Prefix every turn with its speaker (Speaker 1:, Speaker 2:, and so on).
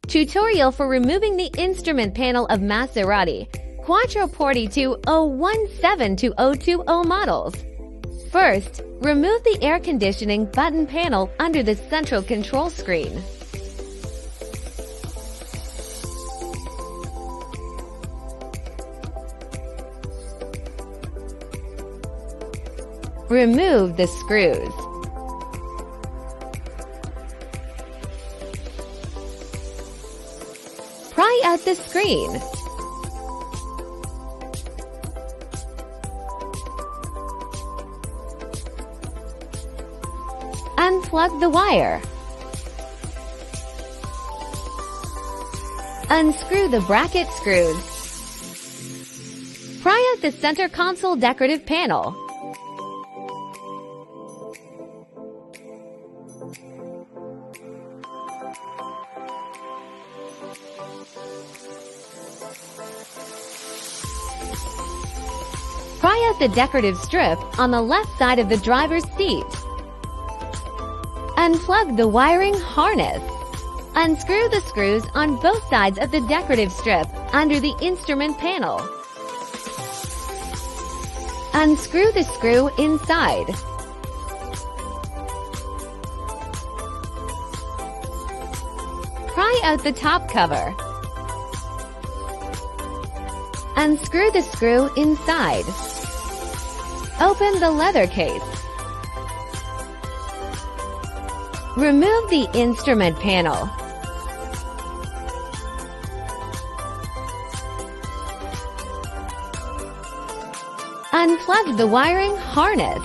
Speaker 1: Tutorial for removing the instrument panel of Maserati Quattroporte 2017-2020 models. First, remove the air conditioning button panel under the central control screen. Remove the screws. Pry out the screen. Unplug the wire. Unscrew the bracket screws. Pry out the center console decorative panel. Pry out the decorative strip on the left side of the driver's seat. Unplug the wiring harness. Unscrew the screws on both sides of the decorative strip under the instrument panel. Unscrew the screw inside. Pry out the top cover. Unscrew the screw inside. Open the leather case. Remove the instrument panel. Unplug the wiring harness.